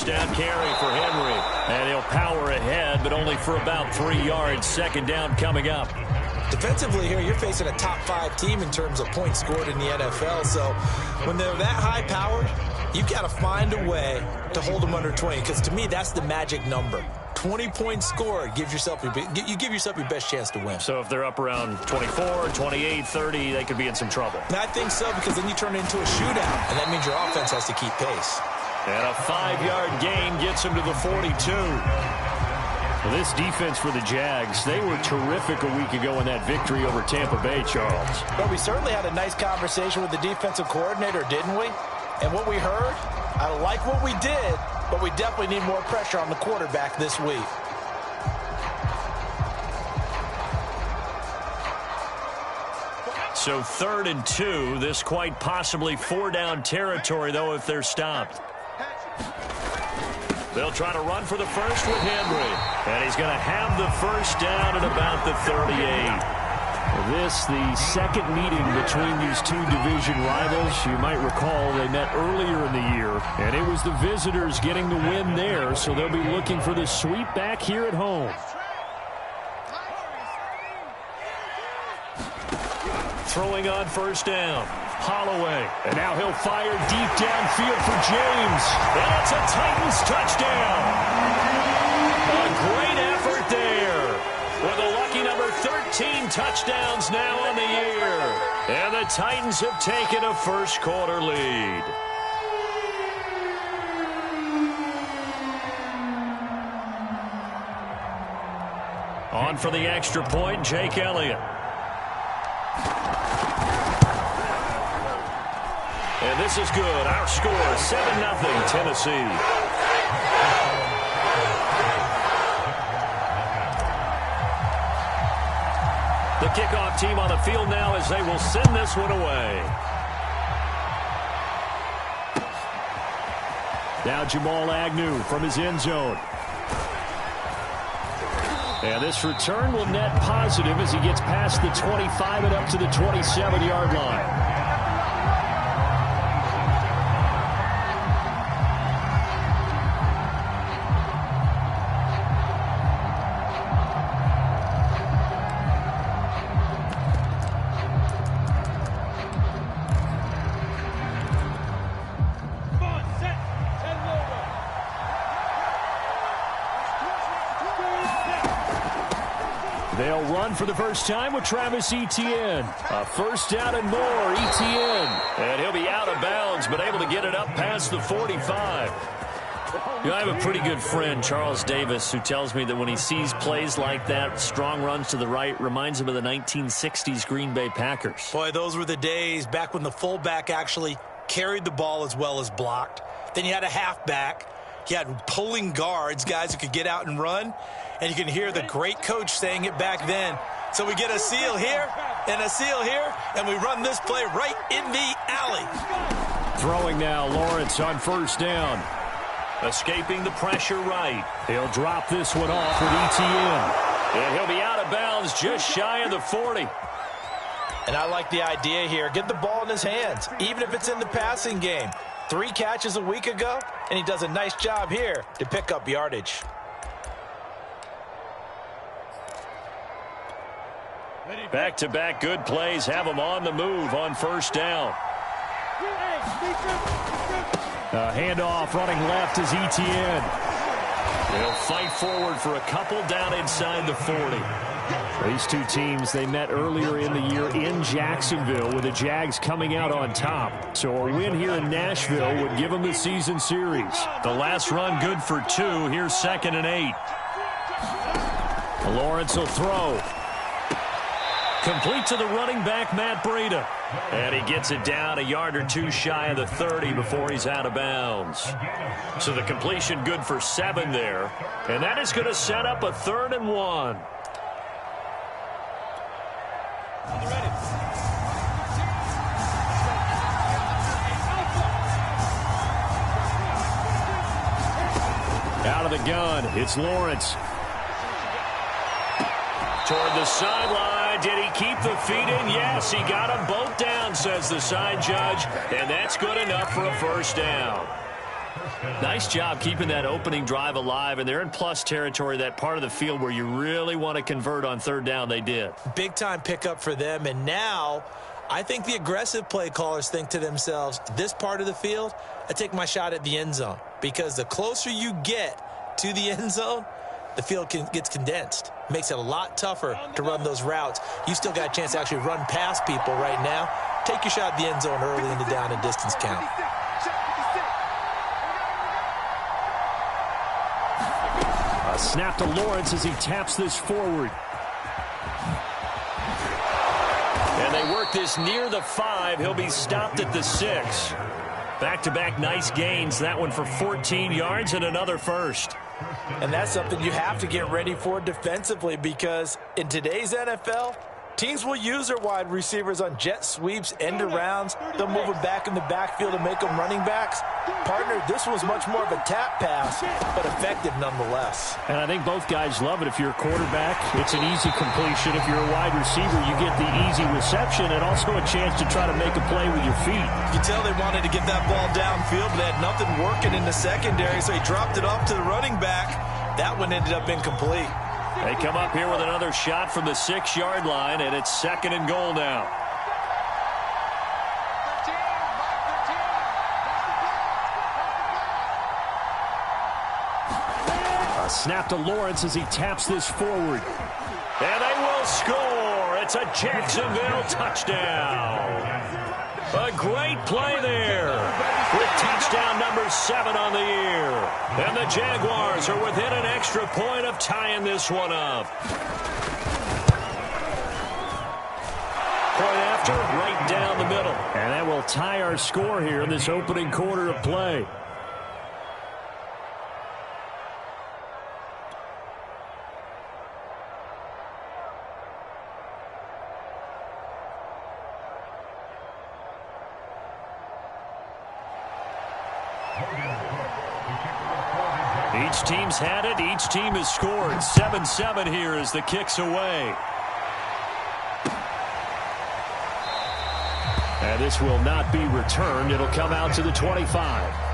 first down carry for Henry. And he'll power ahead, but only for about 3 yards. Second down coming up. Defensively here, you're facing a top 5 team in terms of points scored in the NFL. So when they're that high powered, you've got to find a way to hold them under 20. Because to me, that's the magic number. 20 points scored, you give yourself your best chance to win. So if they're up around 24, 28, 30, they could be in some trouble. And I think so, because then you turn it into a shootout, and that means your offense has to keep pace. And a 5-yard gain gets him to the 42. Well, this defense for the Jags, they were terrific a week ago in that victory over Tampa Bay, Charles. But we certainly had a nice conversation with the defensive coordinator, didn't we? And what we heard, I like what we did, but we definitely need more pressure on the quarterback this week. So 3rd and 2, this quite possibly 4-down territory, though, if they're stopped. They'll try to run for the first with Henry. And he's going to have the first down at about the 38. This, the second meeting between these two division rivals. You might recall they met earlier in the year, and it was the visitors getting the win there, so they'll be looking for the sweep back here at home. Throwing on first down. Holloway, and now he'll fire deep downfield for James. And it's a Titans touchdown. A great effort there. With a lucky number 13 touchdowns now on the year. And the Titans have taken a first-quarter lead. On for the extra point, Jake Elliott. And this is good. Our score, 7-0 Tennessee. The kickoff team on the field now as they will send this one away. Now Jamal Agnew from his end zone. And this return will net positive as he gets past the 25 and up to the 27-yard line. They'll run for the first time with Travis Etienne. A first down and more, Etienne. And he'll be out of bounds, but able to get it up past the 45. You know, I have a pretty good friend, Charles Davis, who tells me that when he sees plays like that, strong runs to the right, reminds him of the 1960s Green Bay Packers. Boy, those were the days back when the fullback actually carried the ball as well as blocked. Then you had a halfback. You had pulling guards, guys who could get out and run. And you can hear the great coach saying it back then. So we get a seal here and a seal here, and we run this play right in the alley. Throwing now, Lawrence on first down. Escaping the pressure right. He'll drop this one off with Etienne. And he'll be out of bounds just shy of the 40. And I like the idea here. Get the ball in his hands, even if it's in the passing game. 3 catches a week ago, and he does a nice job here to pick up yardage. Back-to-back good plays have him on the move on first down. Handoff running left is Etienne. They'll fight forward for a couple down inside the 40. These two teams, they met earlier in the year in Jacksonville with the Jags coming out on top. So a win here in Nashville would give them the season series. The last run good for 2. Here's 2nd and 8. Lawrence will throw. Complete to the running back, Matt Breida. And he gets it down a yard or 2 shy of the 30 before he's out of bounds. So the completion good for 7 there. And that is going to set up a 3rd and 1. Out of the gun, it's Lawrence. Toward the sideline. Did he keep the feet in? Yes, he got them both down, says the side judge. And that's good enough for a first down. Nice job keeping that opening drive alive, and they're in plus territory, that part of the field where you really want to convert on third down. They did. Big-time pickup for them, and now I think the aggressive play callers think to themselves, this part of the field, I take my shot at the end zone, because the closer you get to the end zone, the field gets condensed. Makes it a lot tougher to run those routes. You still got a chance to actually run past people right now. Take your shot at the end zone early in the down and distance count. A snap to Lawrence as he taps this forward. And they work this near the 5. He'll be stopped at the 6. Back-to-back nice gains. That one for 14 yards and another first. And that's something you have to get ready for defensively, because in today's NFL, teams will use their wide receivers on jet sweeps, end arounds. They'll move them back in the backfield and make them running backs. Partner, this was much more of a tap pass, but effective nonetheless. And I think both guys love it. If you're a quarterback, it's an easy completion. If you're a wide receiver, you get the easy reception and also a chance to try to make a play with your feet. You can tell they wanted to get that ball downfield, but they had nothing working in the secondary, so he dropped it off to the running back. That one ended up incomplete. They come up here with another shot from the 6-yard line, and it's 2nd and goal now. A snap to Lawrence as he taps this forward. And they will score. It's a Jacksonville touchdown. A great play there, with touchdown number 7 on the year. And the Jaguars are within an extra point of tying this one up. Point after, right down the middle. And that will tie our score here in this opening quarter of play. Each team's had it. Each team has scored. 7-7 here as the kick's away. And this will not be returned. It'll come out to the 25.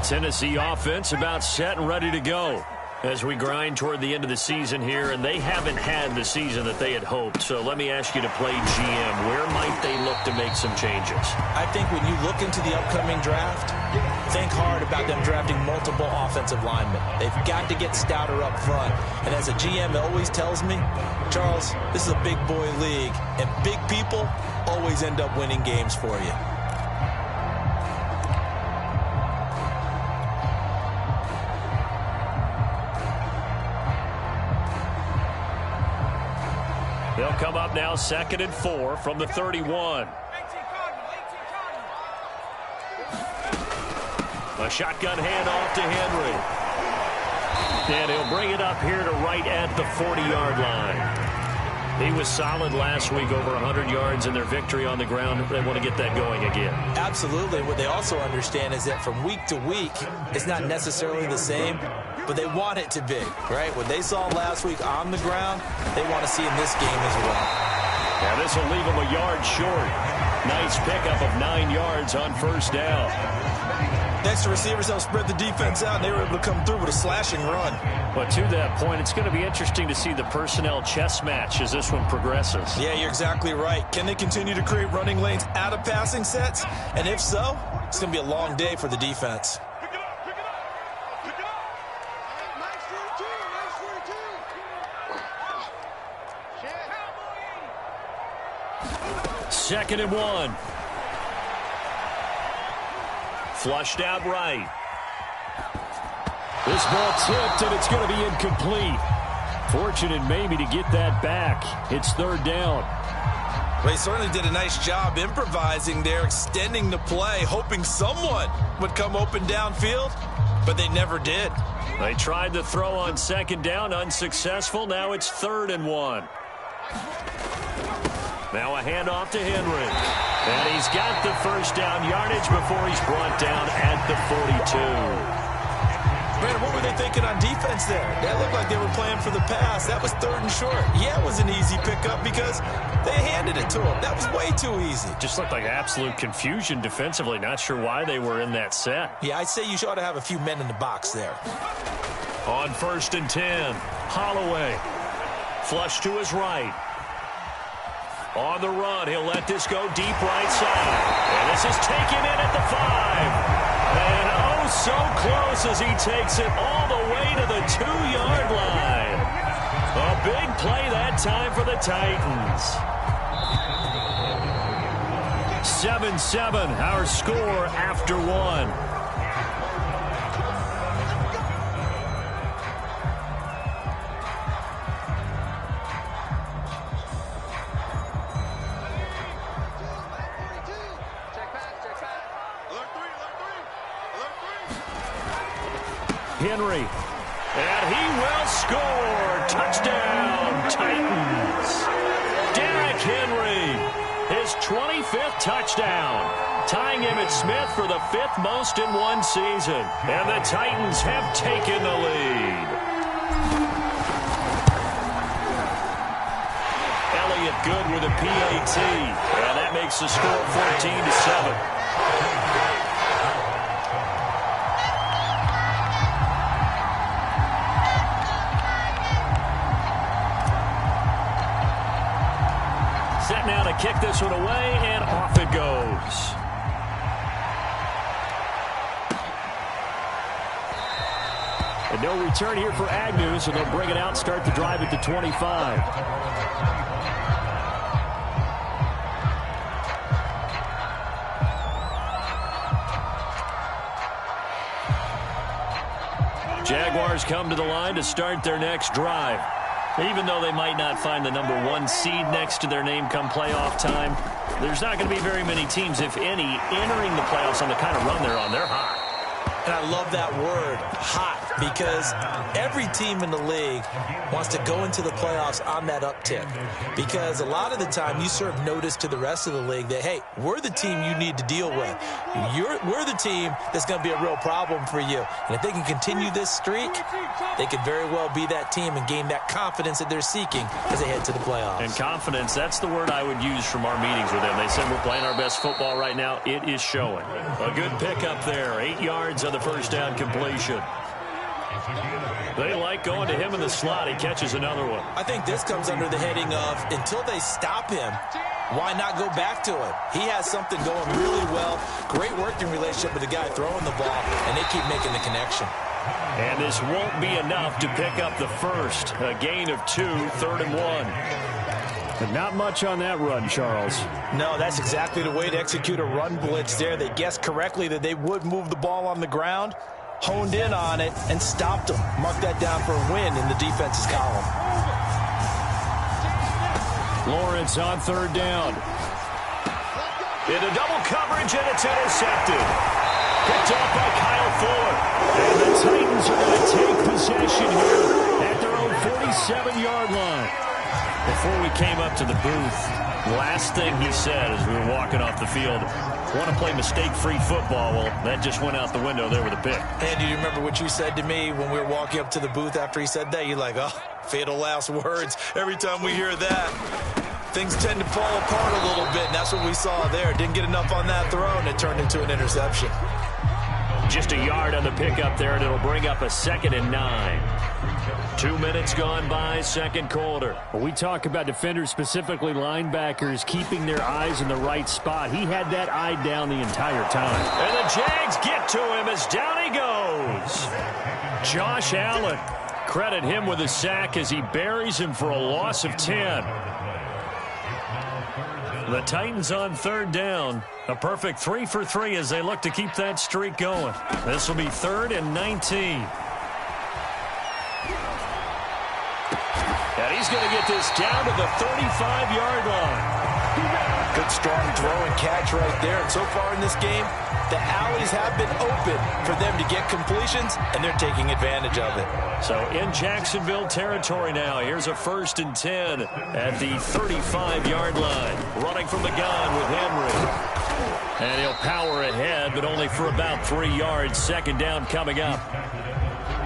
Tennessee offense about set and ready to go as we grind toward the end of the season here, and they haven't had the season that they had hoped. So let me ask you to play GM. Where might they look to make some changes? I think when you look into the upcoming draft, think hard about them drafting multiple offensive linemen. They've got to get stouter up front. And as a GM always tells me, Charles, this is a big boy league, and big people always end up winning games for you. They'll come up now 2nd and 4 from the 31. A shotgun handoff to Henry. And he'll bring it up here to right at the 40-yard line. He was solid last week, over 100 yards in their victory on the ground. They want to get that going again. Absolutely. What they also understand is that from week to week, it's not necessarily the same, but they want it to be, right? What they saw last week on the ground, they want to see in this game as well. Now this will leave them a yard short. Nice pickup of 9 yards on first down. Next to receivers help spread the defense out, and they were able to come through with a slashing run. But to that point, it's going to be interesting to see the personnel chess match as this one progresses. Yeah, you're exactly right. Can they continue to create running lanes out of passing sets? And if so, it's going to be a long day for the defense. Second and 1. Flushed out right. This ball tipped, and it's going to be incomplete. Fortunate maybe to get that back. It's third down. They certainly did a nice job improvising there, extending the play, hoping someone would come open downfield, but they never did. They tried to throw on second down, unsuccessful. Now it's 3rd and 1. Now a handoff to Henry. And he's got the first down yardage before he's brought down at the 42. Brandon, what were they thinking on defense there? That looked like they were playing for the pass. That was 3rd and short. Yeah, it was an easy pickup because they handed it to him. That was way too easy. Just looked like absolute confusion defensively. Not sure why they were in that set. Yeah, I'd say you ought to have a few men in the box there. On 1st and 10, Holloway. Flush to his right. On the run, he'll let this go deep right side. And this is taken in at the 5. And oh, so close as he takes it all the way to the 2-yard line. A big play that time for the Titans. 7-7, our score after 1. Henry, and he will score. Touchdown, Titans. Derrick Henry, his 25th touchdown, tying Emmitt Smith for the 5th most in one season. And the Titans have taken the lead. Elliott good with a PAT, and that makes the score 14-7. Now to kick this one away, and off it goes. And no return here for Agnew, so they'll bring it out, start the drive at the 25. Jaguars come to the line to start their next drive. Even though they might not find the number 1 seed next to their name come playoff time, there's not going to be very many teams, if any, entering the playoffs on the kind of run they're on. They're hot. And I love that word, hot, because every team in the league wants to go into the playoffs on that uptick. Because a lot of the time you serve notice to the rest of the league that, hey, we're the team you need to deal with. We're the team that's going to be a real problem for you. And if they can continue this streak, they could very well be that team and gain that confidence that they're seeking as they head to the playoffs. And confidence, that's the word I would use from our meetings with them. They said we're playing our best football right now. It is showing. A good pickup there. 8 yards on the first down completion. They like going to him in the slot. He catches another one. I think this comes under the heading of until they stop him, why not go back to it? He has something going really well. Great working relationship with the guy throwing the ball, and they keep making the connection. And this won't be enough to pick up the first. A gain of 2, 3rd and 1. But not much on that run, Charles. No, that's exactly the way to execute a run blitz there. They guessed correctly that they would move the ball on the ground, honed in on it, and stopped them. Mark that down for a win in the defense's column. Lawrence on 3rd down. Into double coverage, and it's intercepted. Picked off by Kyle Fuller. And the Titans are going to take possession here at their own 47-yard line. Before we came up to the booth, last thing he said as we were walking off the field, want to play mistake-free football. Well, that just went out the window there with a pick. And do you remember what you said to me when we were walking up to the booth after he said that? You're like, oh, fatal last words. Every time we hear that, things tend to fall apart a little bit, and that's what we saw there. Didn't get enough on that throw, and it turned into an interception. Just a yard on the pickup there, and it'll bring up a 2nd and 9. 2 minutes gone by, second quarter. When we talk about defenders, specifically linebackers, keeping their eyes in the right spot, he had that eye down the entire time. And the Jags get to him as down he goes. Josh Allen, credit him with a sack as he buries him for a loss of 10. The Titans on 3rd down. A perfect 3 for 3 as they look to keep that streak going. This will be 3rd and 19. And he's going to get this down to the 35-yard line. Good strong throw and catch right there. And so far in this game, the alleys have been open for them to get completions, and they're taking advantage of it. So in Jacksonville territory now, here's a 1st and 10 at the 35-yard line. Running from the gun with Henry. And he'll power ahead, but only for about 3 yards. 2nd down coming up.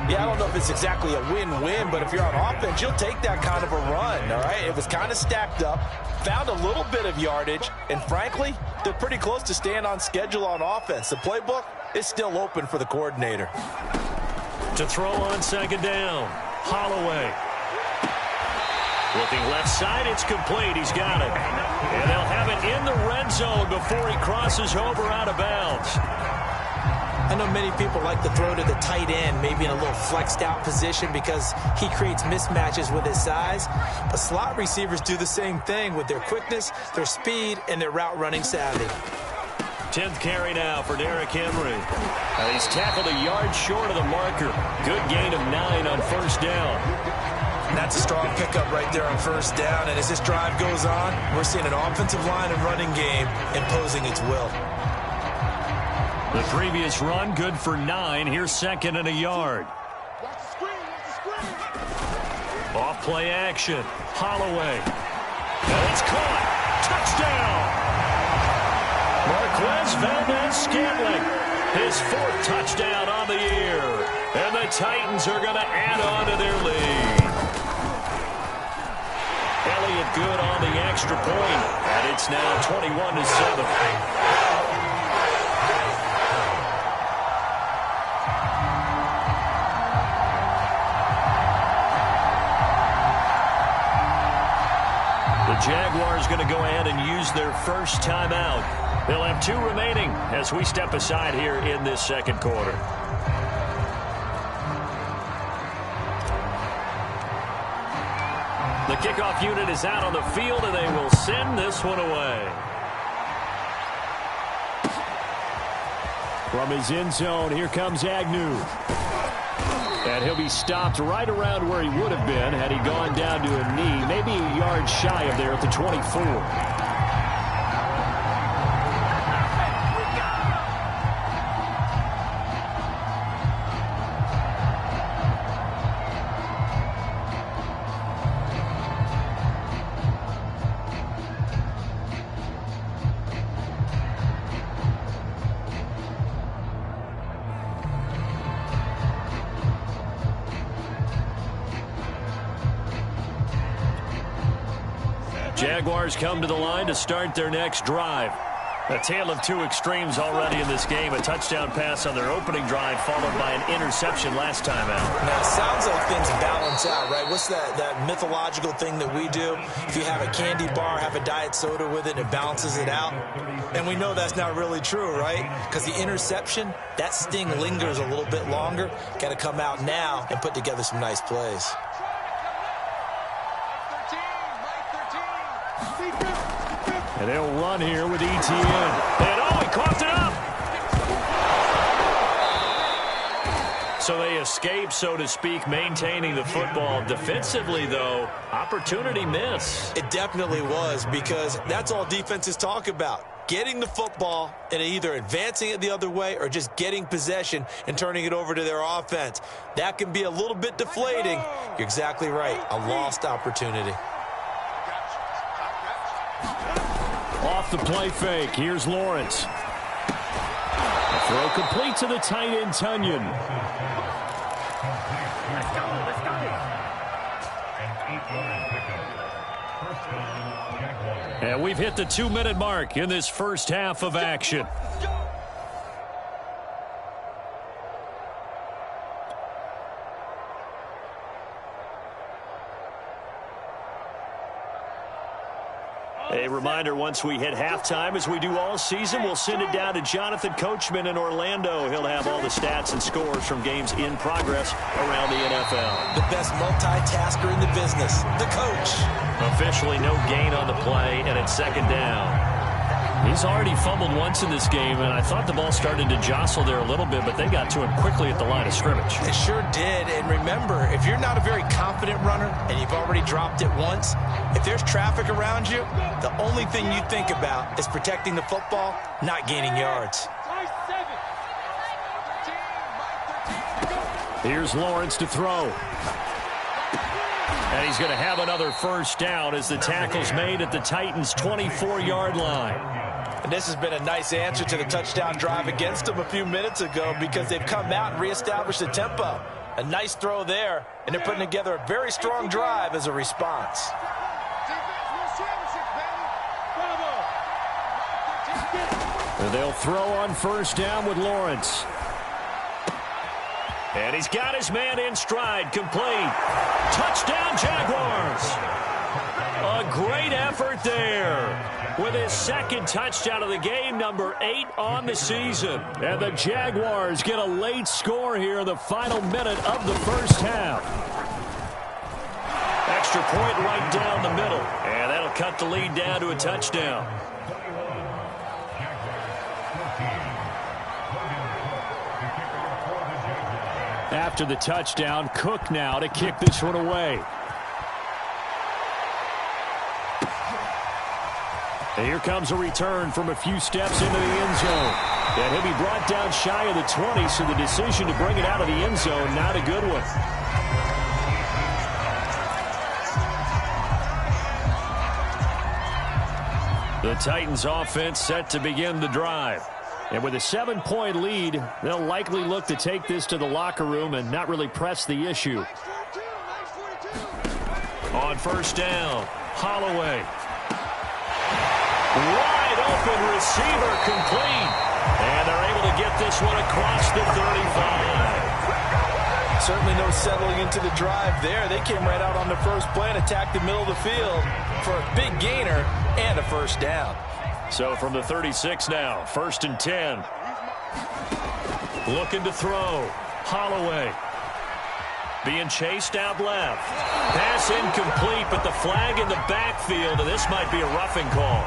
Yeah, I don't know if it's exactly a win-win, but if you're on offense, you'll take that kind of a run, all right? It was kind of stacked up, found a little bit of yardage, and frankly, they're pretty close to staying on schedule on offense. The playbook is still open for the coordinator. To throw on 2nd down, Holloway. Looking left side, it's complete. He's got it. And they'll have it in the red zone before he crosses over out of bounds. I know many people like to throw to the tight end, maybe in a little flexed out position because he creates mismatches with his size. But slot receivers do the same thing with their quickness, their speed, and their route running savvy. 10th carry now for Derrick Henry. He's tackled a yard short of the marker. Good gain of 9 on 1st down. And that's a strong pickup right there on 1st down. And as this drive goes on, we're seeing an offensive line and running game imposing its will. The previous run, good for 9. Here's 2nd and a yard. Off play action. Holloway. And it's caught. Touchdown. Marquez Valdez-Scantling. His 4th touchdown on the year. And the Titans are going to add on to their lead. Elliott good on the extra point. And it's now 21-7. The Jaguars going to go ahead and use their first timeout. They'll have 2 remaining as we step aside here in this 2nd quarter. The kickoff unit is out on the field, and they will send this one away. From his end zone, here comes Agnew. And he'll be stopped right around where he would have been had he gone down to a knee, maybe a yard shy of there at the 24. Jaguars come to the line to start their next drive. A tale of 2 extremes already in this game. A touchdown pass on their opening drive followed by an interception last time out. Now, it sounds like things balance out, right? What's that mythological thing that we do? If you have a candy bar, have a diet soda with it, it balances it out. And we know that's not really true, right? Because the interception, that sting lingers a little bit longer. Got to come out now and put together some nice plays. And they'll run here with ETN. And he coughed it up. So they escape, so to speak, maintaining the football. Defensively, though, opportunity miss. It definitely was, because that's all defenses talk about. Getting the football and either advancing it the other way or just getting possession and turning it over to their offense. That can be a little bit deflating. You're exactly right. A lost opportunity. Off the play fake. Here's Lawrence. A throw complete to the tight end, Tunyon. And we've hit the 2-minute mark in this first half of action. A reminder, once we hit halftime, as we do all season, we'll send it down to Jonathan Coachman in Orlando. He'll have all the stats and scores from games in progress around the NFL. The best multitasker in the business, the coach. Officially no gain on the play, and it's 2nd down. He's already fumbled once in this game, and I thought the ball started to jostle there a little bit, but they got to him quickly at the line of scrimmage. It sure did. And remember, if you're not a very confident runner and you've already dropped it once, if there's traffic around you, the only thing you think about is protecting the football, not gaining yards. Here's Lawrence to throw. And he's going to have another first down as the tackle's made at the Titans' 24-yard line. And this has been a nice answer to the touchdown drive against them a few minutes ago because they've come out and reestablished the tempo. A nice throw there, and they're putting together a very strong drive as a response. And they'll throw on first down with Lawrence. And he's got his man in stride, complete. Touchdown, Jaguars. A great effort there with his second touchdown of the game, number 8 on the season. And the Jaguars get a late score here in the final minute of the first half. Extra point right down the middle. And that'll cut the lead down to a touchdown. After the touchdown, Cook now to kick this one away. And here comes a return from a few steps into the end zone. And he'll be brought down shy of the 20, so the decision to bring it out of the end zone, not a good one. The Titans offense set to begin the drive. And with a 7-point lead, they'll likely look to take this to the locker room and not really press the issue. On first down, Holloway. Wide open receiver, complete. And they're able to get this one across the 35. Certainly no settling into the drive there. They came right out on the first play and attacked the middle of the field for a big gainer and a first down. So from the 36 now, 1st and 10. Looking to throw. Holloway. Being chased out left. Pass incomplete, but the flag in the backfield, and this might be a roughing call.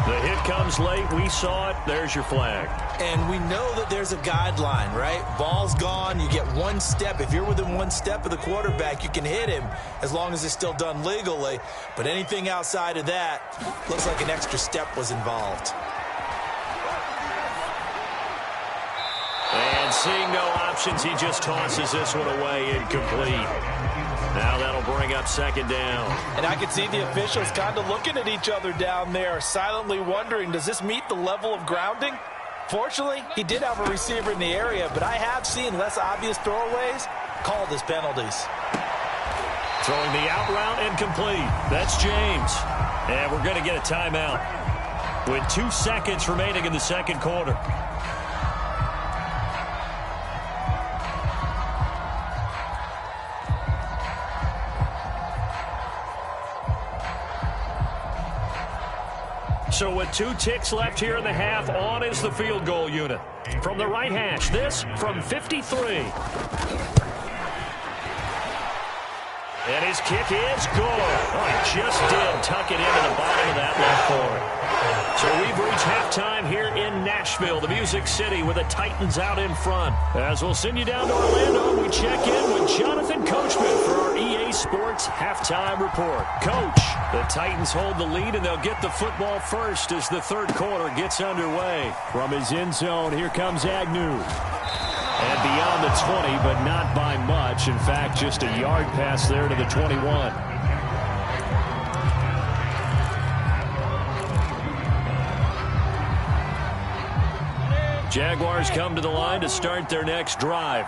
The hit comes late. We saw it. There's your flag. And we know that there's a guideline, right? Ball's gone. You get one step. If you're within one step of the quarterback, you can hit him as long as it's still done legally. But anything outside of that looks like an extra step was involved. And seeing no options, he just tosses this one away, incomplete. Now that'll bring up 2nd down. And I can see the officials kind of looking at each other down there, silently wondering, does this meet the level of grounding? Fortunately, he did have a receiver in the area, but I have seen less obvious throwaways called as penalties. Throwing the out route incomplete. That's James. And we're going to get a timeout with 2 seconds remaining in the second quarter. So with 2 ticks left here in the half, on is the field goal unit. From the right hash, this from 53. And his kick is good. Oh, he just did tuck it into the bottom of that left corner. So we've reached halftime here in Nashville, the Music City, with the Titans out in front. As we'll send you down to Orlando, we check in with Jonathan Coachman for our EA Sports Halftime Report. Coach, the Titans hold the lead, and they'll get the football first as the third quarter gets underway. From his end zone, here comes Agnew. And beyond the 20, but not by much. In fact, just a yard pass there to the 21. Jaguars come to the line to start their next drive.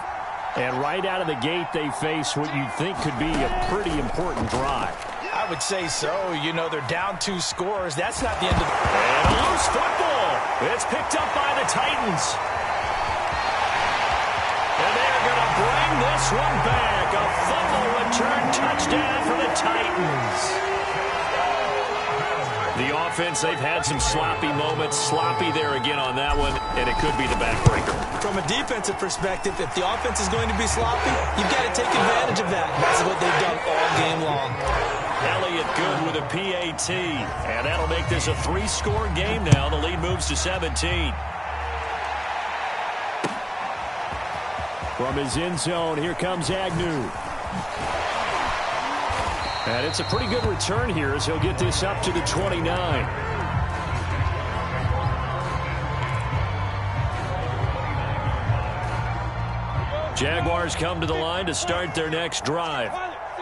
And right out of the gate, they face what you'd think could be a pretty important drive. I would say so. You know, they're down 2 scores. That's not the end of the... And a loose football. It's picked up by the Titans. And they're going to bring this one back. A fumble return touchdown for the Titans. The offense, they've had some sloppy moments. Sloppy there again on that one, and it could be the backbreaker. From a defensive perspective, if the offense is going to be sloppy, you've got to take advantage of that. That's what they've done all game long. Elliott good with a PAT. And that'll make this a 3-score game now. The lead moves to 17. From his end zone, here comes Agnew. And it's a pretty good return here as he'll get this up to the 29. Jaguars come to the line to start their next drive.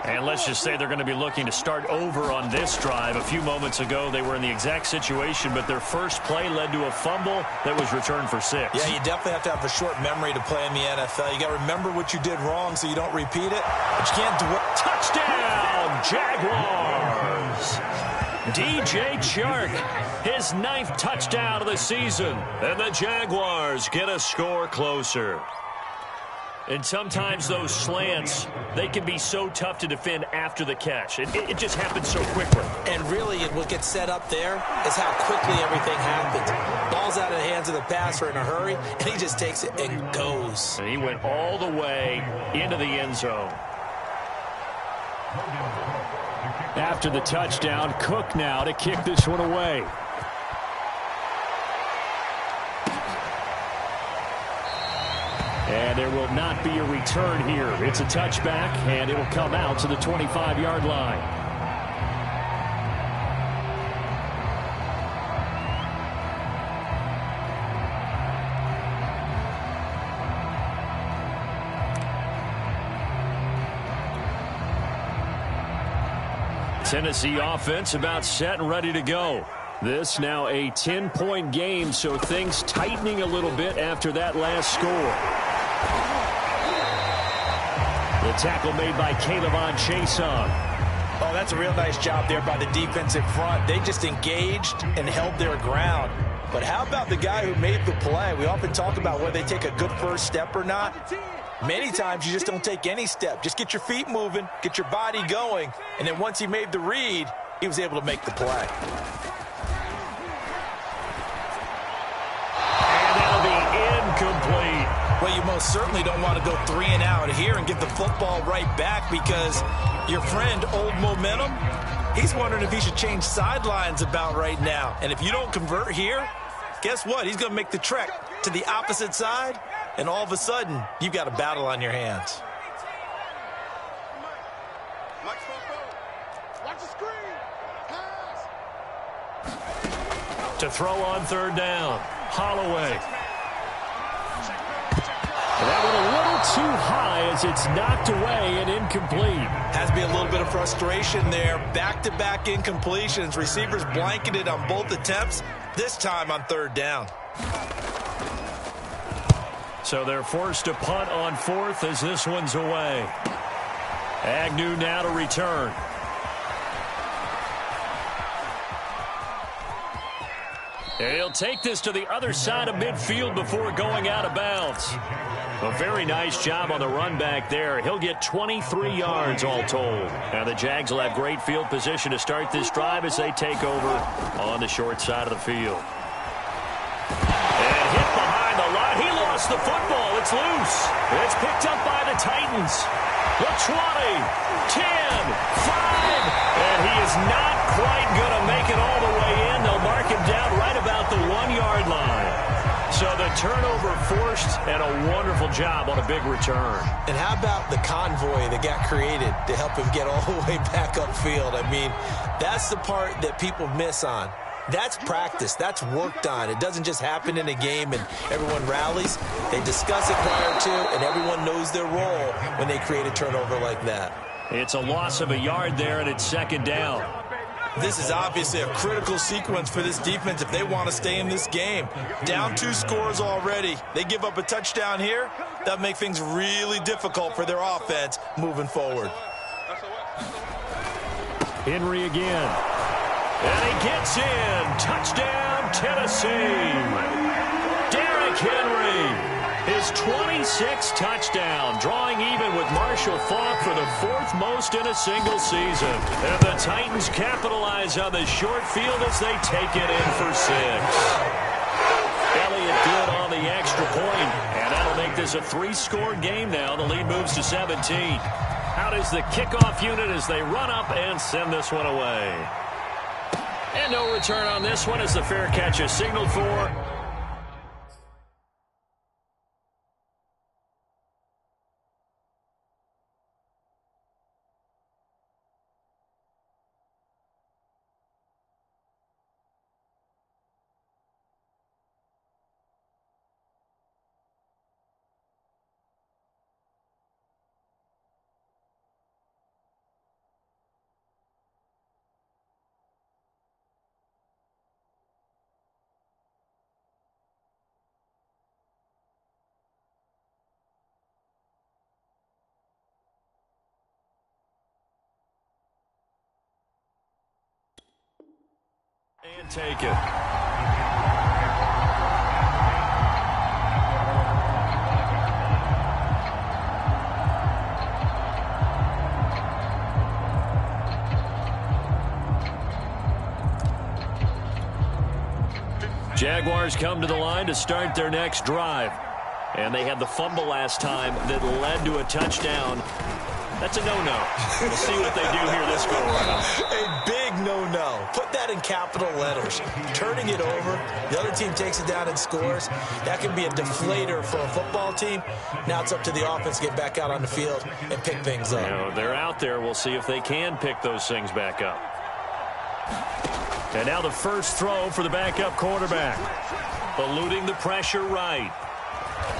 And let's just say they're going to be looking to start over on this drive. A few moments ago, they were in the exact situation, but their first play led to a fumble that was returned for 6. Yeah, you definitely have to have a short memory to play in the NFL. You got to remember what you did wrong so you don't repeat it. But you can't do it. Touchdown, Jaguars! DJ Chark, his 9th touchdown of the season. And the Jaguars get a score closer. And sometimes those slants, they can be so tough to defend after the catch. It just happens so quickly. And really, what gets set up there is how quickly everything happens. Ball's out of the hands of the passer in a hurry, and he just takes it and goes. And he went all the way into the end zone. After the touchdown, Cook now to kick this one away. And there will not be a return here. It's a touchback, and it will come out to the 25-yard line. Tennessee offense about set and ready to go. This now a 10-point game, so things tightening a little bit after that last score. The tackle made by Caleb Chason. Oh, that's a real nice job there by the defensive front. They just engaged and held their ground. But how about the guy who made the play? We often talk about whether they take a good first step or not. Many times you just don't take any step. Just get your feet moving, get your body going, and then once he made the read, he was able to make the play. And that'll be incomplete. Well, you most certainly don't want to go 3 and out here and get the football right back because your friend, Old Momentum, he's wondering if he should change sidelines about right now. And if you don't convert here, guess what? He's going to make the trek to the opposite side, and all of a sudden, you've got a battle on your hands. To throw on 3rd down, Holloway. And that went a little too high as it's knocked away and incomplete. Has to be a little bit of frustration there. Back-to-back incompletions. Receivers blanketed on both attempts, this time on 3rd down. So they're forced to punt on 4th as this one's away. Agnew now to return. And he'll take this to the other side of midfield before going out of bounds. A very nice job on the run back there. He'll get 23 yards all told. Now the Jags will have great field position to start this drive as they take over on the short side of the field. And hit behind the line. He lost the football. It's loose. It's picked up by the Titans. The 20, 10, 5. And he is not quite going to make it all the way in. They'll mark him down right about the 1-yard line. So the turnover forced, and a wonderful job on a big return. And how about the convoy that got created to help him get all the way back upfield? I mean, that's the part that people miss on. That's practice. That's worked on. It doesn't just happen in a game and everyone rallies. They discuss it prior to, and everyone knows their role when they create a turnover like that. It's a loss of a yard there, and it's 2nd down. This is obviously a critical sequence for this defense if they want to stay in this game. Down 2 scores already. They give up a touchdown here. That make things really difficult for their offense moving forward. Henry again. And he gets in. Touchdown, Tennessee. Derrick Henry. His 26th touchdown, drawing even with Marshall Faulk for the 4th most in a single season. And the Titans capitalize on the short field as they take it in for 6. Elliott good on the extra point, and that'll make this a 3-score game now. The lead moves to 17. Out is the kickoff unit as they run up and send this one away. And no return on this one as the fair catch is signaled for. And take it. Jaguars come to the line to start their next drive. And they had the fumble last time that led to a touchdown. That's a no-no. We'll see what they do here this go-around. A big no-no. Put that in capital letters. Turning it over, the other team takes it down and scores. That can be a deflator for a football team. Now it's up to the offense to get back out on the field and pick things up. You know, they're out there. We'll see if they can pick those things back up. And now the first throw for the backup quarterback. Eluding the pressure right.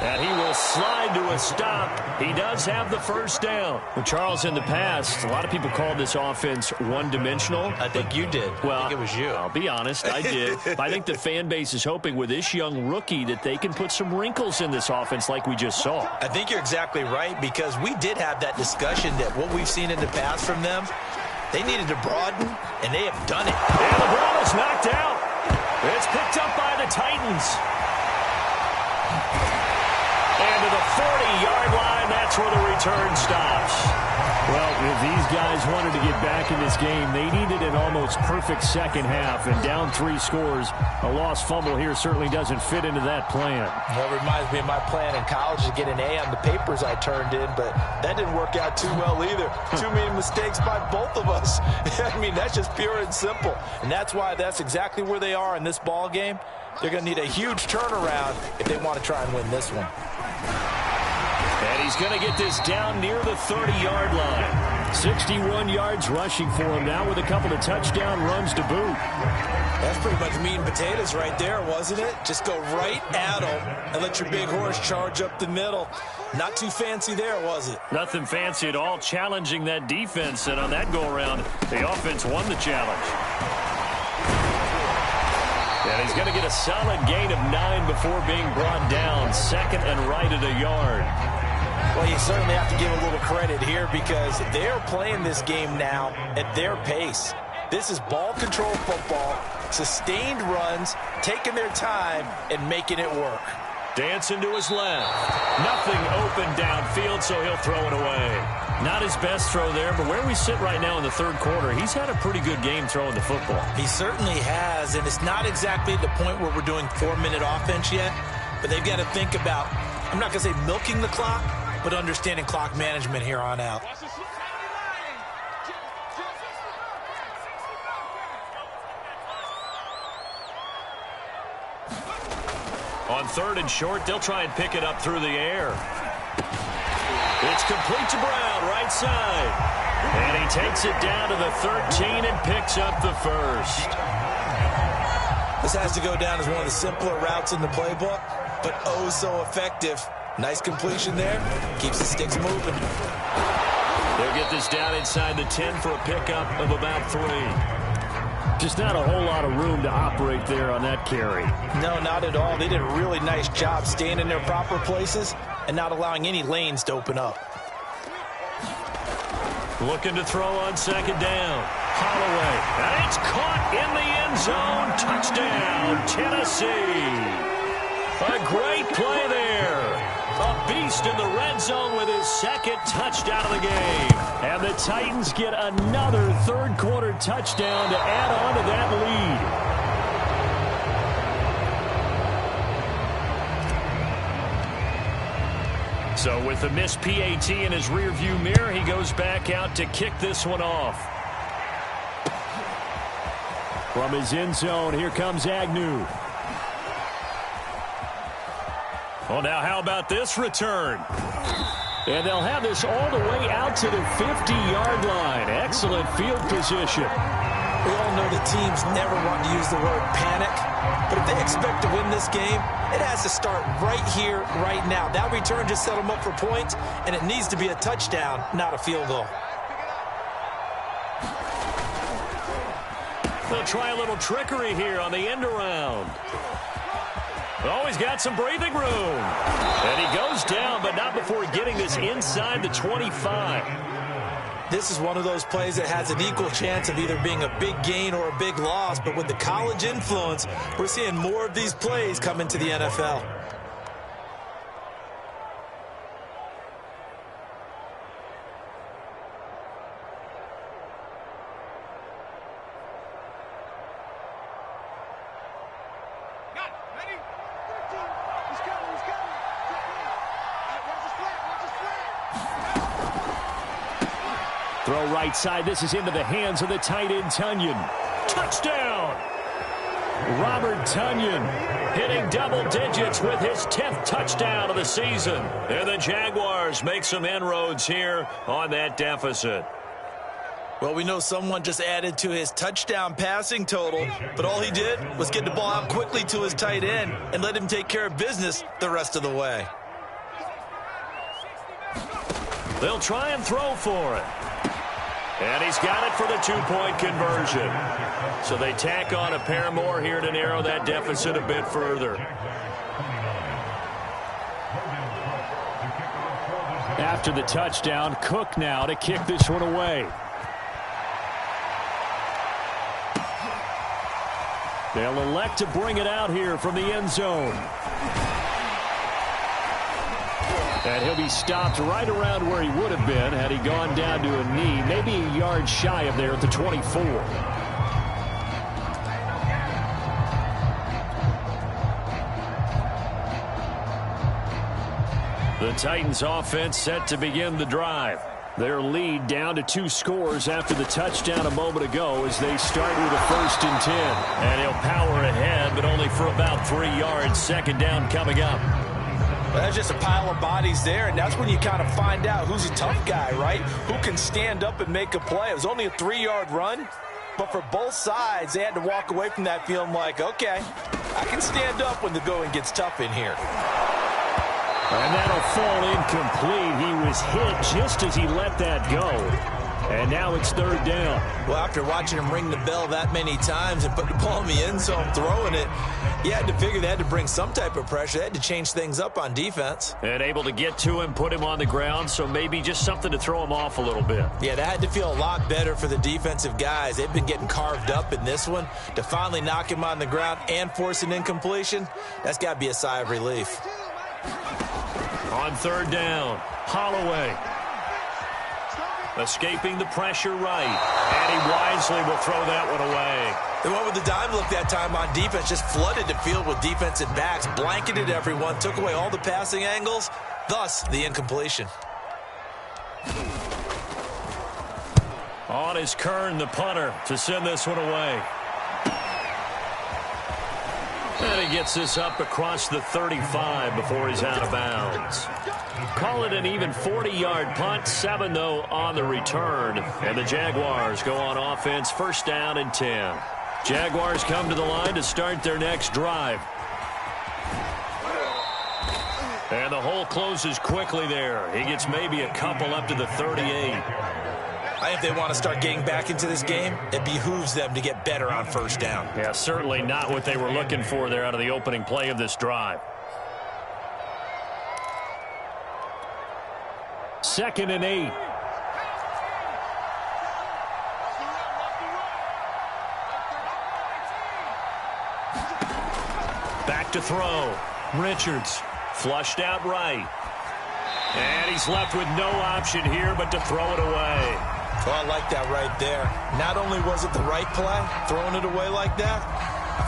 And he will slide to a stop. He does have the first down. Well, Charles, in the past, a lot of people called this offense one-dimensional. I think you did. Well, I think it was you. I'll be honest, I did. I think the fan base is hoping with this young rookie that they can put some wrinkles in this offense like we just saw. I think you're exactly right, because we did have that discussion that what we've seen in the past from them, they needed to broaden, and they have done it. And the ball is knocked out. It's picked up by the Titans. And to the 40-yard line, that's where the return stops. Well, if these guys wanted to get back in this game, they needed an almost perfect second half. And down 3 scores, a lost fumble here certainly doesn't fit into that plan. Well, it reminds me of my plan in college to get an A on the papers I turned in, but that didn't work out too well either. Too many mistakes by both of us. I mean, that's just pure and simple. And that's why that's exactly where they are in this ball game. They're going to need a huge turnaround if they want to try and win this one. And he's going to get this down near the 30-yard line. 61 yards rushing for him now with a couple of touchdown runs to boot. That's pretty much meat and potatoes right there, wasn't it? Just go right at them and let your big horse charge up the middle. Not too fancy there, was it? Nothing fancy at all, challenging that defense. And on that go-around, the offense won the challenge. And he's going to get a solid gain of 9 before being brought down. Second and right at a yard. Well, you certainly have to give a little credit here because they're playing this game now at their pace. This is ball control football, sustained runs, taking their time, and making it work. Dancing to his left. Nothing open downfield, so he'll throw it away. Not his best throw there, but where we sit right now in the third quarter, he's had a pretty good game throwing the football. He certainly has, and it's not exactly the point where we're doing 4-minute offense yet, but they've got to think about, I'm not going to say milking the clock, but understanding clock management here on out. On third and short, they'll try and pick it up through the air. It's complete to Brown, right side. And he takes it down to the 13 and picks up the first. This has to go down as one of the simpler routes in the playbook, but oh so effective. Nice completion there. Keeps the sticks moving. They'll get this down inside the 10 for a pickup of about 3. Just not a whole lot of room to operate there on that carry. No, not at all. They did a really nice job staying in their proper places and not allowing any lanes to open up. Looking to throw on second down. Holloway. And it's caught in the end zone. Touchdown, Tennessee. A great play there. A beast in the red zone with his second touchdown of the game. And the Titans get another third quarter touchdown to add on to that lead. So with the missed PAT in his rearview mirror, he goes back out to kick this one off. From his end zone, here comes Agnew. Well, now how about this return? And they'll have this all the way out to the 50-yard line. Excellent field position. We all know that teams never want to use the word panic, but if they expect to win this game, it has to start right here, right now. That return just set them up for points, and it needs to be a touchdown, not a field goal. They'll try a little trickery here on the end around. Oh, he's got some breathing room. And he goes down, but not before getting this inside the 25. This is one of those plays that has an equal chance of either being a big gain or a big loss, but with the college influence, we're seeing more of these plays come into the NFL. Throw right side. This is into the hands of the tight end, Tunyon. Touchdown! Robert Tunyon hitting double digits with his 10th touchdown of the season. And the Jaguars make some inroads here on that deficit. Well, we know someone just added to his touchdown passing total, but all he did was get the ball out quickly to his tight end and let him take care of business the rest of the way. They'll try and throw for it. And he's got it for the two-point conversion. So they tack on a pair more here to narrow that deficit a bit further. After the touchdown, Cook now to kick this one away. They'll elect to bring it out here from the end zone. And he'll be stopped right around where he would have been had he gone down to a knee, maybe a yard shy of there at the 24. The Titans offense set to begin the drive. Their lead down to 2 scores after the touchdown a moment ago as they start with a 1st and 10. And he'll power ahead, but only for about 3 yards. Second down coming up. Well, that's just a pile of bodies there, and that's when you kind of find out who's a tough guy, right? Who can stand up and make a play. It was only a 3-yard run, but for both sides, they had to walk away from that feeling like, okay, I can stand up when the going gets tough in here. And that'll fall incomplete. He was hit just as he let that go. And now it's 3rd down. Well, after watching him ring the bell that many times and put the ball in the end zone throwing it, you had to figure they had to bring some type of pressure. They had to change things up on defense. And able to get to him, put him on the ground, so maybe just something to throw him off a little bit. Yeah, that had to feel a lot better for the defensive guys. They've been getting carved up in this one. To finally knock him on the ground and force an incompletion, that's got to be a sigh of relief. On 3rd down, Holloway. Escaping the pressure right. And he wisely will throw that one away. They went with the dime look that time on defense. Just flooded the field with defensive backs. Blanketed everyone. Took away all the passing angles. Thus, the incompletion. On is Kern, the punter, to send this one away. And he gets this up across the 35 before he's out of bounds. Call it an even 40-yard punt. 7, though, on the return. And the Jaguars go on offense, 1st down and 10. Jaguars come to the line to start their next drive. And the hole closes quickly there. He gets maybe a couple up to the 38. If they want to start getting back into this game, it behooves them to get better on 1st down. Yeah, certainly not what they were looking for there out of the opening play of this drive. 2nd and 8. Back to throw. Richards flushed out right. And he's left with no option here but to throw it away. Well, I like that right there. Not only was it the right play, throwing it away like that,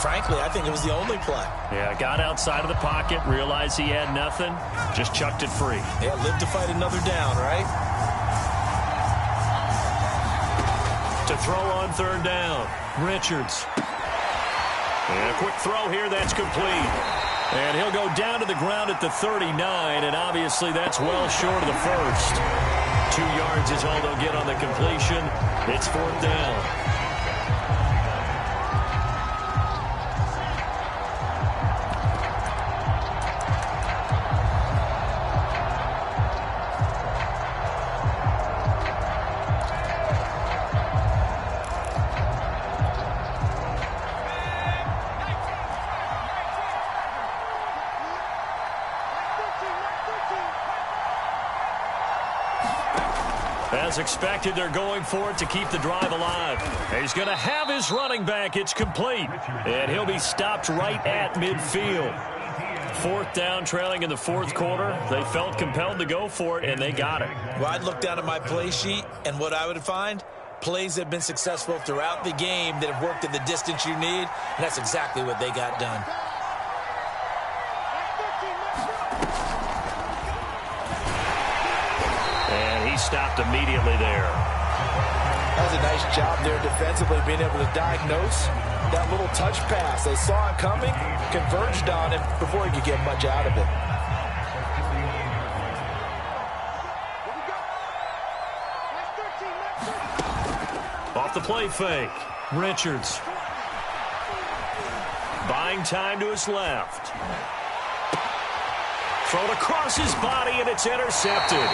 Frankly, I think it was the only play. Yeah, got outside of the pocket, realized he had nothing, just chucked it free. Yeah, live to fight another down, right? To throw on third down, Richards. And a quick throw here, that's complete. And he'll go down to the ground at the 39, and obviously that's well short of the first. 2 yards is all they'll get on the completion. It's fourth down. As expected, they're going for it to keep the drive alive. He's going to have his running back. It's complete. And he'll be stopped right at midfield. Fourth down, trailing in the fourth quarter. They felt compelled to go for it, and they got it. Well, I'd look down at my play sheet, and what I would find, plays that have been successful throughout the game that have worked at the distance you need, and that's exactly what they got done. He stopped immediately there. That was a nice job there defensively, being able to diagnose that little touch pass. They saw it coming, converged on him before he could get much out of it. Off the play fake, Richards. Buying time to his left. Thrown across his body, and it's intercepted.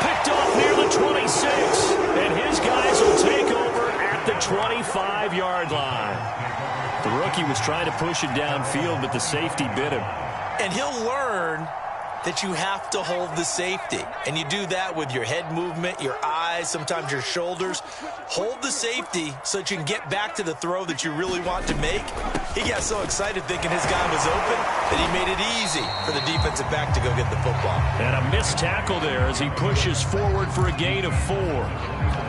Picked off near the 26, and his guys will take over at the 25-yard line. The rookie was trying to push it downfield, but the safety bit him. And he'll learn that you have to hold the safety. And you do that with your head movement, your eyes, sometimes your shoulders. Hold the safety so that you can get back to the throw that you really want to make. He got so excited thinking his guy was open that he made it easy for the defensive back to go get the football. And a missed tackle there as he pushes forward for a gain of 4.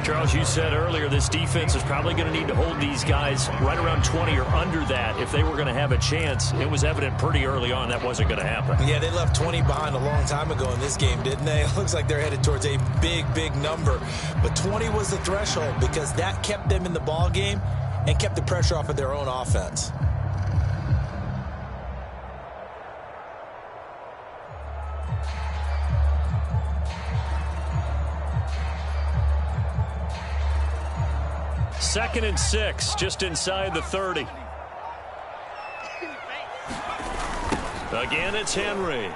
Charles, you said earlier this defense is probably going to need to hold these guys right around 20 or under that if they were going to have a chance. It was evident pretty early on that wasn't going to happen. Yeah, they left 20 behind a long time ago in this game, didn't they? It looks like they're headed towards a big, big number. But 20 was the threshold because that kept them in the ball game and kept the pressure off of their own offense. Second and 6, just inside the 30. Again, it's Henry.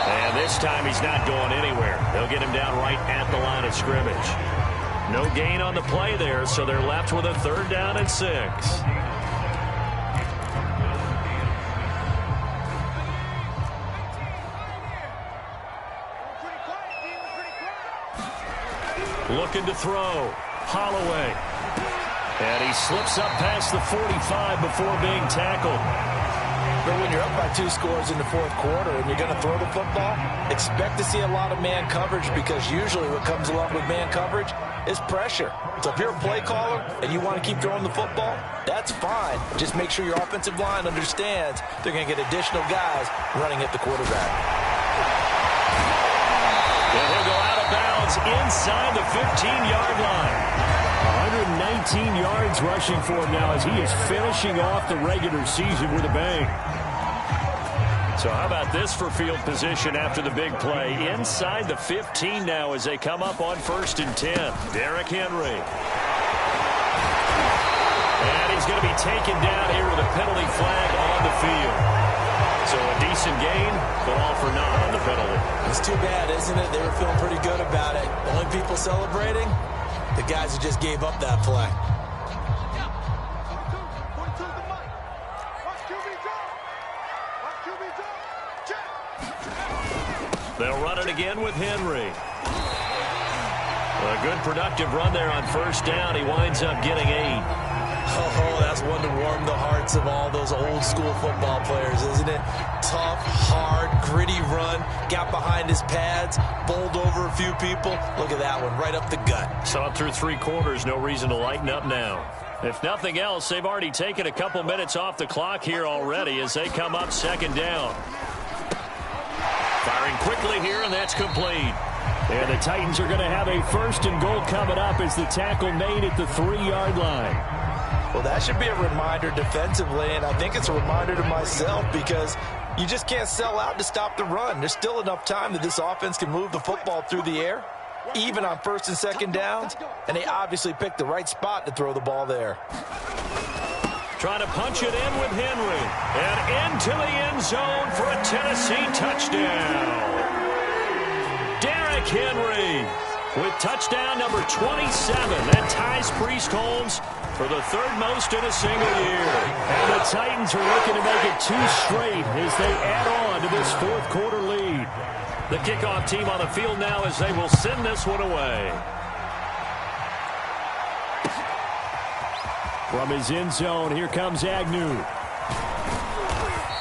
And this time he's not going anywhere. They'll get him down right at the line of scrimmage. No gain on the play there, so they're left with a third down and 6. Looking to throw. Holloway. And he slips up past the 45 before being tackled. But when you're up by 2 scores in the fourth quarter and you're going to throw the football, expect to see a lot of man coverage because usually what comes along with man coverage is pressure. So if you're a play caller and you want to keep throwing the football, that's fine. Just make sure your offensive line understands they're going to get additional guys running at the quarterback. And he'll go out of bounds inside the 15-yard line. 119 yards rushing for him now as he is finishing off the regular season with a bang. So how about this for field position after the big play? Inside the 15 now as they come up on 1st and 10. Derrick Henry. And he's going to be taken down here with a penalty flag on the field. So a decent gain, but all for naught on the penalty. It's too bad, isn't it? They were feeling pretty good about it. Only people celebrating, the guys who just gave up that play. They'll run it again with Henry. A good productive run there on 1st down. He winds up getting 8. Oh, that's one to warm the hearts of all those old school football players, isn't it? Tough, hard, gritty run. Got behind his pads, bowled over a few people. Look at that one, right up the gut. Saw it through 3 quarters. No reason to lighten up now. If nothing else, they've already taken a couple minutes off the clock here already as they come up second down. Firing quickly here, and that's complete. And the Titans are going to have a 1st and goal coming up as the tackle made at the 3-yard line. Well, that should be a reminder defensively, and I think it's a reminder to myself because you just can't sell out to stop the run. There's still enough time that this offense can move the football through the air, even on 1st and 2nd downs, and they obviously picked the right spot to throw the ball there. Trying to punch it in with Henry, and into the end zone for a Tennessee touchdown. Derrick Henry with touchdown number 27. That ties Priest Holmes for the 3rd most in a single year. And the Titans are looking to make it 2 straight as they add on to this 4th quarter lead. The kickoff team on the field now as they will send this one away. From his end zone, here comes Agnew.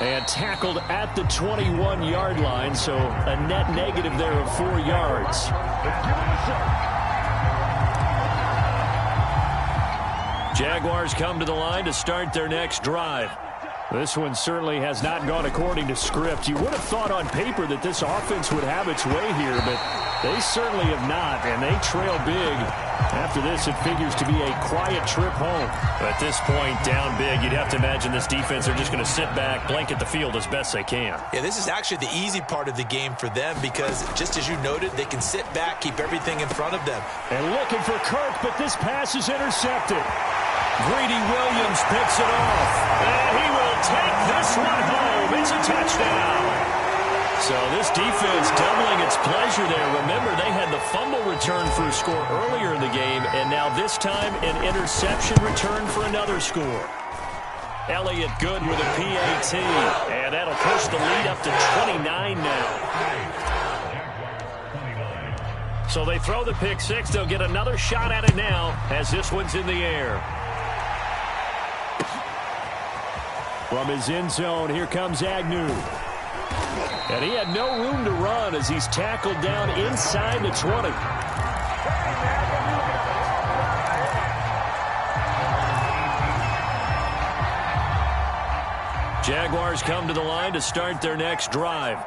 And tackled at the 21-yard line, so a net negative there of 4 yards. Jaguars come to the line to start their next drive. This one certainly has not gone according to script. You would have thought on paper that this offense would have its way here, but they certainly have not, and they trail big. After this, it figures to be a quiet trip home. At this point, down big, you'd have to imagine this defense are just going to sit back, blanket the field as best they can. Yeah, this is actually the easy part of the game for them because, just as you noted, they can sit back, keep everything in front of them. And looking for Kirk, but this pass is intercepted. Greedy Williams picks it off. And he will take this one home. It's a touchdown. So this defense doubling its pleasure there. Remember, they had the fumble return for a score earlier in the game, and now this time an interception return for another score. Elliott good with a PAT, and that'll push the lead up to 29 now. So they throw the pick six. They'll get another shot at it now as this one's in the air. From his end zone, here comes Agnew. And he had no room to run as he's tackled down inside the 20. Jaguars come to the line to start their next drive.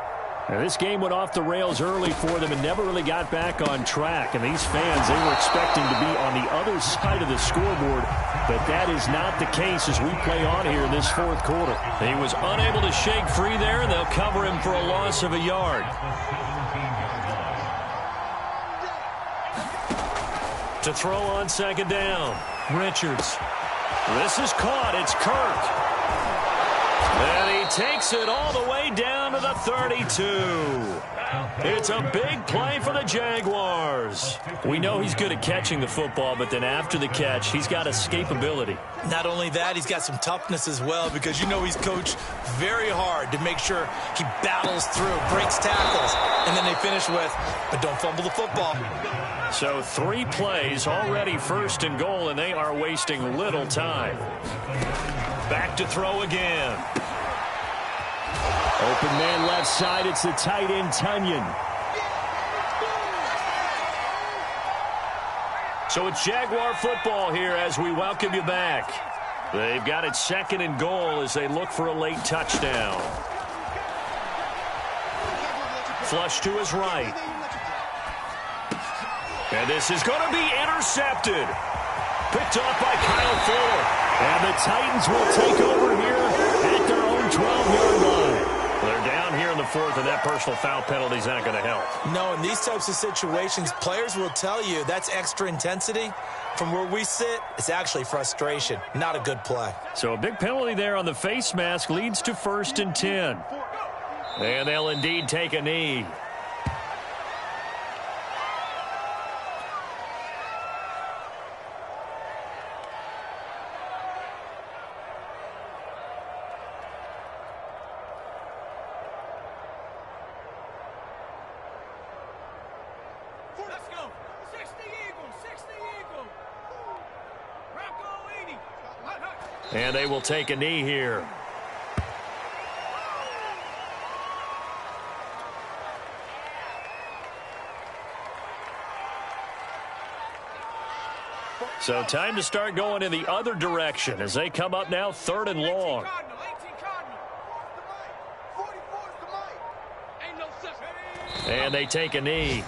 Now, this game went off the rails early for them and never really got back on track. And these fans, they were expecting to be on the other side of the scoreboard. But that is not the case as we play on here in this 4th quarter. He was unable to shake free there, and they'll cover him for a loss of a yard. To throw on 2nd down, Richards. This is caught. It's Kirk. And he takes it all the way down to the 32. It's a big play for the Jaguars. We know he's good at catching the football, but then after the catch, he's got escapability. Not only that, he's got some toughness as well because you know he's coached very hard to make sure he battles through, breaks tackles, and then they finish with, but don't fumble the football. So 3 plays already 1st and goal, and they are wasting little time. Back to throw again. Open man left side. It's the tight end, Tunyon. So it's Jaguar football here as we welcome you back. They've got it 2nd and goal as they look for a late touchdown. Flush to his right. And this is going to be intercepted. Picked off by Kyle Fuller. And the Titans will take over here at their own 12-yard line. They're down here in the 4th, and that personal foul penalty is not going to help. No, in these types of situations, players will tell you that's extra intensity. From where we sit, it's actually frustration. Not a good play. So a big penalty there on the face mask leads to 1st and 10. And they'll indeed take a knee. And they will take a knee here. So time to start going in the other direction as they come up now 3rd and long. And they take a knee.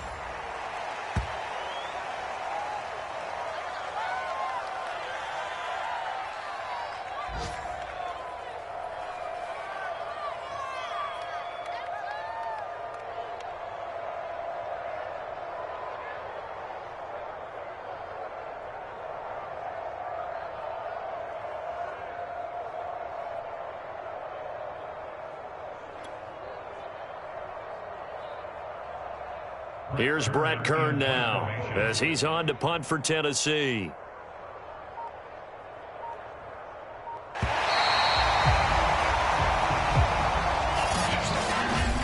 Here's Brett Kern now as he's on to punt for Tennessee.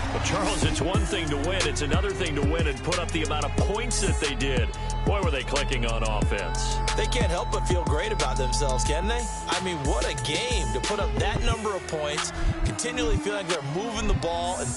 Well, Charles, it's one thing to win. It's another thing to win and put up the amount of points that they did. Boy, were they clicking on offense. They can't help but feel great about themselves, can they? I mean, what a game to put up that number of points, continually feeling like they're moving the ball and